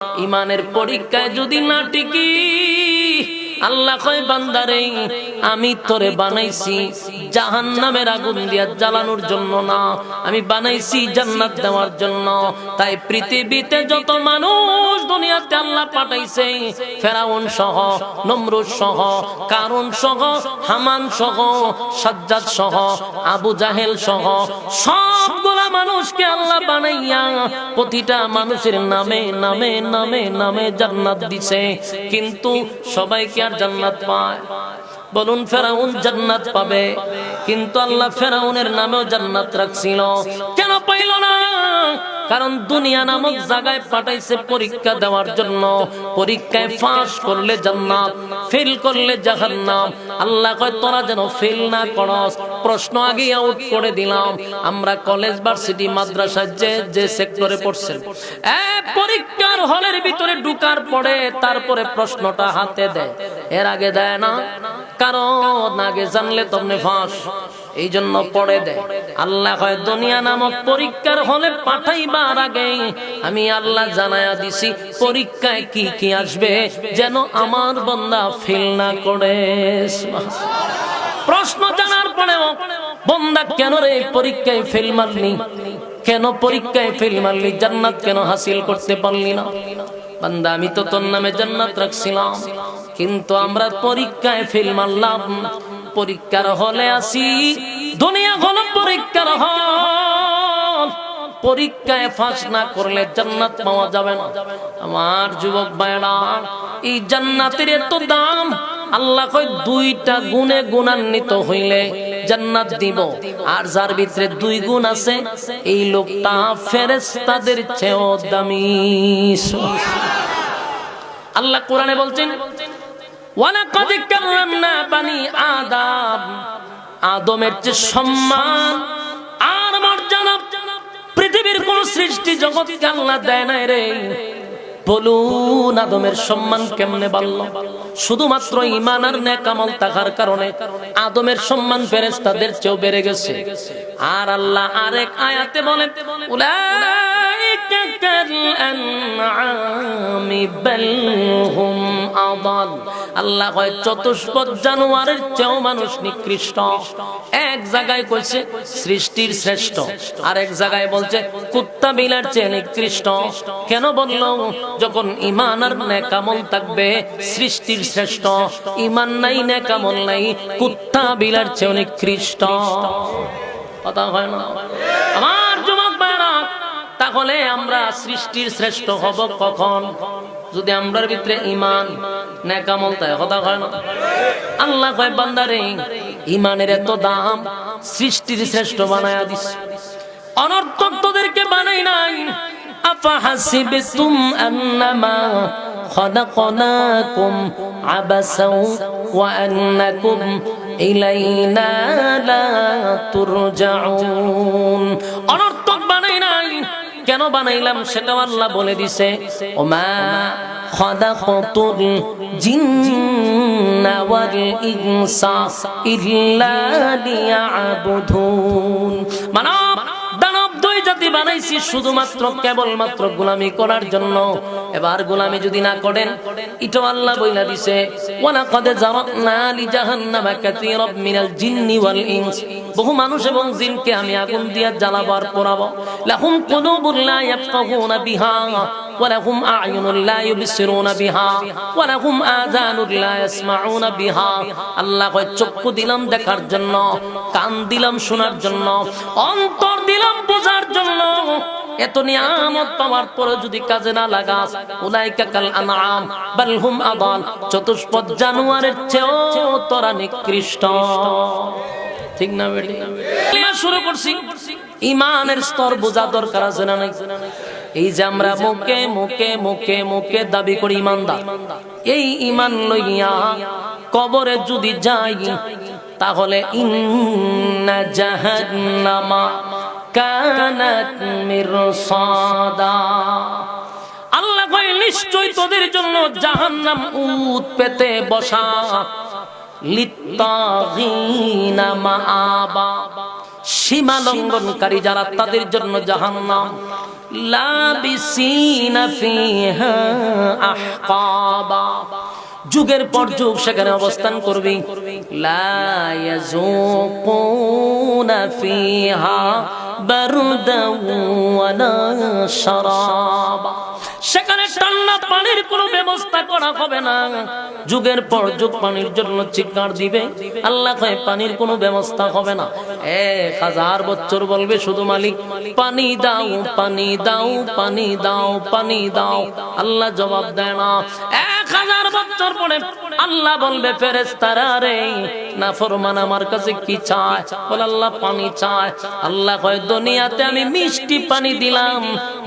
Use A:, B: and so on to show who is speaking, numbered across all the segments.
A: ইমানের পরীক্ষায় যদি না টিকি আল্লাহ কয় বান্দারে আমি তোরে বানাইছি জাহান্নামের আগুন দিয়া জ্বালানোর জন্য না, আমি বানাইছি জান্নাত দেওয়ার জন্য। তাই পৃথিবীতে যত মানুষ দুনিয়াতে আল্লাহ পাঠাইছে, ফেরাউন সহ, নমরুদ সহ, কারুন সহ, হামান সহ, সাজ্জাদ সহ, আবু জাহেল সহ সবগুলা মানুষকে আল্লাহ বানাইয়া প্রতিটা মানুষের নামে নামে নামে নামে জান্নাত দিছে। কিন্তু সবাইকে জান্নাত পায়? বলুন, ফেরাউন জান্নাত পাবে, কিন্তু আল্লাহ ফেরাউনের নামেও জান্নাত রাখছিল। কেন পাইল না? কারণ দুনিয়া নামক জায়গায় পাঠাইছে পরীক্ষা দেওয়ার জন্য। পরীক্ষায় পাস করলে জান্নাত, ফেল করলে জাহান্নাম। আল্লাহ কয় তোরা যেন ফেল না করস, প্রশ্ন আগে আউট করে দিলাম। আমরা কলেজ, ভার্সিটি, মাদ্রাসায় যে সেক্টরে পড়ছেন, পরীক্ষার হলের ভিতরে ঢুকার পরে তারপরে প্রশ্নটা হাতে দেয়, এর আগে দেয় না। কারণ আগে জানলে তোমনে ফাঁস, এই জন্য পড়ে দেয়। আল্লাহ হয় দুনিয়া নামক পরীক্ষার হলে পাঠাইবার আগে আমি আল্লাহ জানায়া দিছি পরীক্ষায় কি কি আসবে, যেন আমার বান্দা ফেল না করে। প্রশ্ন জানার পরেও বান্দা কেন রে পরীক্ষায় ফেল মারলি, কেন পরীক্ষায় ফেল মারলি, জান্নাত কেন হাসিল করতে পারলি না? বান্দা আমি তো তোর নামে জান্নাত রাখছিলাম, কিন্তু আমরা পরীক্ষায় ফেল মারলাম। পরীক্ষার হলে আসি, দুনিয়া হলো পরীক্ষার হল। পরীক্ষায় ফাঁস না করলে জান্নাত পাওয়া যাবে না। আমার যুবক ভাইরা, এই জান্নাতের এত দাম। আল্লাহ কয় দুইটা গুণে গুণান্বিত হইলে জান্নাত দিব, আর যার ভিতরে দুই গুণ আছে এই লোকটা ফেরেশতাদের চেয়েও দামি। আল্লাহ কোরআনে বলছেন, ওয়ালাকাদ কাররামনা বানি আদম, আদমের যে সম্মান আর মর্যাদা পৃথিবীর কোন সৃষ্টি জগৎকে আল্লাহ দেয় নাই রে। বলুন, আদমের সম্মান কেমনে বাড়ল? শুধুমাত্র ঈমান আর নেক আমল থাকার কারণে আদমের সম্মান ফেরেশতাদের চেয়েও বেড়ে গেছে। আর আল্লাহ আরেক আয়াতে বলেন, উলাইকা কাল আনআমি বাল হুম আদাল। আল্লাহ কয় চতুষ্পদ জানোয়ারের চেয়েও মানুষ নিকৃষ্ট। এক জায়গায় কইছে সৃষ্টির শ্রেষ্ঠ, আর এক জায়গায় বলছে কুত্তা বিলার চেয়ে নিকৃষ্ট। কেন বললো? যখন ঈমান আর নেক আমল থাকবে সৃষ্টির শ্রেষ্ঠ, ঈমান নাই, নেক আমল নাই, কুত্তা বিলার চেয়ে নিকৃষ্ট। কথা হয় না আমার যুবক ভাইরা? তাহলে আমরা সৃষ্টির শ্রেষ্ঠ হব কখন? যদি আমরার ভিতরে ঈমান নেক আমল থাকে। কথা হয় না? আল্লাহ কয় বান্দারে ঈমানের এত দাম, সৃষ্টির শ্রেষ্ঠ বানায়া দিছে। অনর্থক তোদেরকে বানাই নাই। আফাহাসিবতুম আন্নামা খালাকনাকুম আবাসাও ওয়া আন্নাকুম ইলাইনা লা তুরজাউন। অনর্থক বানাই নাই। কেন বানাইলাম সেটাও আল্লাহ বলে দিছে, ওমা খালাকতুল জিন্না ওয়াল ইনসা ইল্লা লিয়াবুদুন। মানব দানব দুই জাতি বানাইছি শুধুমাত্র কেবলমাত্র গোলামি করার জন্য। এবার গোলামি যদি না করেন, এটা আল্লাহ বইলা দিছে, ওয়ালাকাদ জারানা লিজাহান্নামা কাসীরাম মিনাল জিন্নি ওয়াল ইনস। বহু মানুষ এবং জিনকে আমি আগুন দিয়ে জ্বালাবার পোড়াবো। লাহুম কুলুবুন লা ইয়াফকাহুনা বিহা ওয়া লাহুম আ'য়ুনুন লা ইউবসিরুনা বিহা ওয়া লাহুম আযানুন লা ইয়াসমাউনা বিহা। আল্লাহ কয় চক্ষু দিলাম দেখার জন্য, কান দিলাম শোনার জন্য, অন্তর দিলাম বোঝার জন্য। এত নিয়ামত পাওয়ার পরে যদি কাজে না লাগাস, উলাইকা কাল আনআম বাল হুম আদাল। চতুষ্পদ জানোয়ারের চেয়েও তোরা নিকৃষ্ট। ঠিক না বেটি? শুরু করছি, ঈমানের স্তর বোঝা দরকার আছে না নাই? এই যে আমরা মুখে মুখে মুখে মুখে দাবি করি ঈমানদার, এই ঈমান লইয়া কবরে যদি যাই তাহলে ইন্না জাহান্নামা কানাত মিরসাদা। আল্লাহ কয় নিশ্চয় তোদের জন্য জাহান্নাম উত পেতে বসা, লিত্তাগিনা মাআবা। সীমা লঙ্ঘনকারী যারা তাদের জন্য জাহান্নাম লাবিসিনা ফিহা আহকাবা যুগের পর যুগ সেখানে অবস্থান করবে লা ইয়াযুকুনা ফিহা বারদাও ওয়ালা শারাবা সেখানে ঠান্ডা পানির কোনো ব্যবস্থা করা হবে না যুগের পর যুগ পানির জন্য চিৎকার দিবে আল্লাহ কয় পানির কোনো ব্যবস্থা হবে না 1000 বছর বলবে শুধু মালিক পানি দাও পানি দাও পানি দাও পানি দাও আল্লাহ জবাব দেয় না 1000 বছর পরে আল্লাহ বলবে ফেরেশতারা রে নাফরমান আমার কাছে কি চায় বলে আল্লাহ পানি চায় আল্লাহ কয় দুনিয়াতে আমি মিষ্টি পানি দিলাম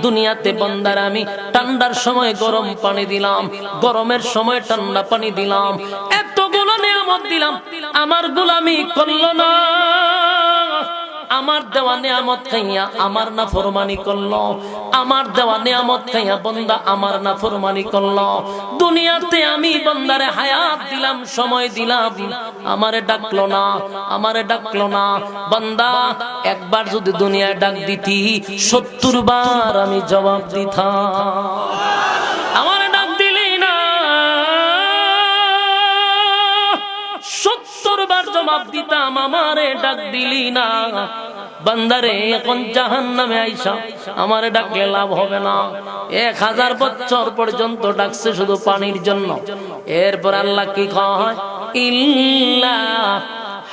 A: দুনিয়াতে বান্দার আমি ঠান্ডার সময় গরম পানি দিলাম গরমের সময় ঠান্ডা পানি দিলাম এতগুলো নিয়ামত দিলাম আমার গোলামি করলো না আমার দেওয়া নিয়ামত খাইয়া আমার নাফরমানি করলো আমার দেওয়া নিয়ামত খাইয়া বান্দা আমার নাফরমানি করলো দুনিয়াতে আমি বান্দারে হায়াত দিলাম সময় দিলাম আমারে ডাকলো না বান্দা একবার যদি দুনিয়ায় ডাক দিতি 70 বার আমি জবাব দিতাম আমারে ডাক দিলি না 70 বার জবাব দিতাম আমারে ডাক দিলি না বান্দারে এখন জাহান্নামে আইসা আমারে ডাকলে লাভ হবে না 1000 বছর পর্যন্ত ডাকছে শুধু পানির জন্য এরপর আল্লাহ কি কয় ইল্লা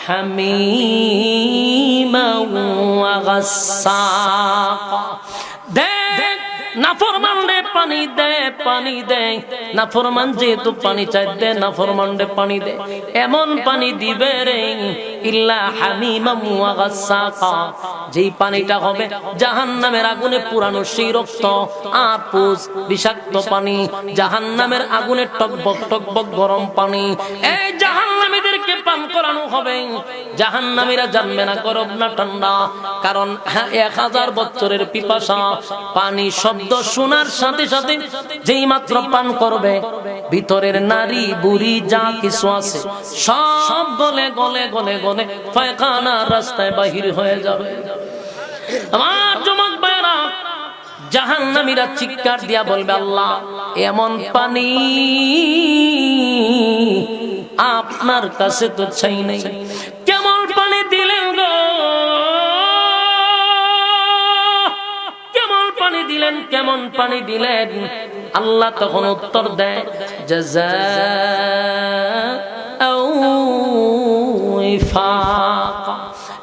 A: হামিমা ওয়া গাসসাকা দেখ নাফরমান রে পানি দে নাফরমান যেহেতু পানি চাই দে নাফরমান রে পানি দে এমন পানি দিবে রে ইল্লা হামিমাম ওয়া গাসসাকা যেই পানিটা হবে জাহান্নামের আগুনে পুরানো সেই রক্ত আপুস বিষাক্ত পানি জাহান্নামের আগুনে টকবক গরম পানি এই জাহান্নামীদেরকে পান করানো হবে জাহান্নামীরা জানবে না গরম না ঠান্ডা কারণ 1000 বছরের পিপাসা পানি শব্দ শোনার সাথে সাথে যেই মাত্র পান করবে ভিতরের নারী বুড়ি যা কিছু আছে সব গলে পায়খানা রাস্তায় বাহির হয়ে যাবে আমার যুবক ভাইরা জাহান্নামীরা চিৎকার দিয়া বলবে আল্লাহ এমন পানি আপনার কাছে তো চাই নাই কেমন পানি দিলেন গো কেমন পানি দিলেন আল্লাহ তখন উত্তর দেয় জাযাআও ওয়াফাকা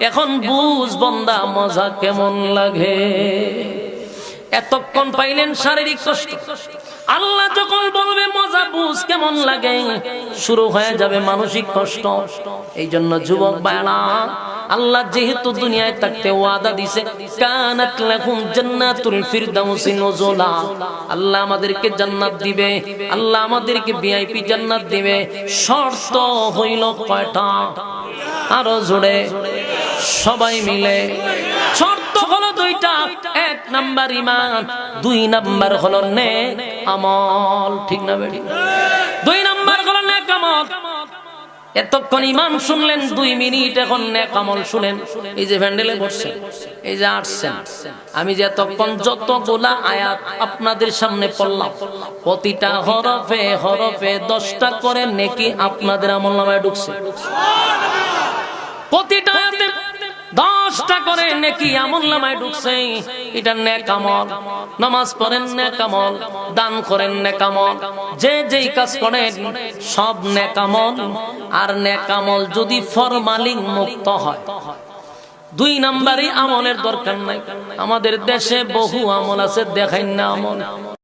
A: এখন বুঝ বান্দা মজা কেমন লাগে এতক্ষণ পাইলেন শারীরিক কষ্ট আল্লাহ যখন বলবে মজা বুঝ কেমন লাগে শুরু হয়ে যাবে মানসিক কষ্ট এই জন্য যুবক ভাইরা আল্লাহ যেহেতু দুনিয়ায় থাকতে ওয়াদা দিয়েছে কানাত লাকুম জান্নাতুল ফিরদাউসি নুজুলা আল্লাহ আমাদেরকে জান্নাত দিবে আল্লাহ আমাদেরকে ভিআইপি জান্নাত দিবে শর্ত হইল কয়টা আরো জোরে সবাই মিলে শর্ত হলো দুইটা এক নাম্বার ঈমান দুই নাম্বার হলো নেক আমল ঠিক না বেটি দুই নাম্বার হলো নেক আমল এতক্ষণ ঈমান শুনলেন 2 মিনিট এখন নেক আমল শুনেন এই যে ভ্যান্ডেলে বসছেন এই যে আসছেন আমি যে এতক্ষণ যতগুলা আয়াত আপনাদের সামনে পড়লাম প্রতিটা হরফে হরফে 10টা করে নেকি আপনাদের আমলনামায় ঢুকছে প্রতিটা আয়াতে 10টা করে নেকি আমলনামায় ঢুকছে এটা নেক আমল নামাজ পড়েন নেক আমল দান করেন নেক আমল যে যেই কাজ করেন সব নেক আমল আর নেক আমল যদি ফরমালিন মুক্ত হয় 2 নাম্বারই আমলের দরকার নাই আমাদের দেশে বহু আমল আছে দেখাই না আমল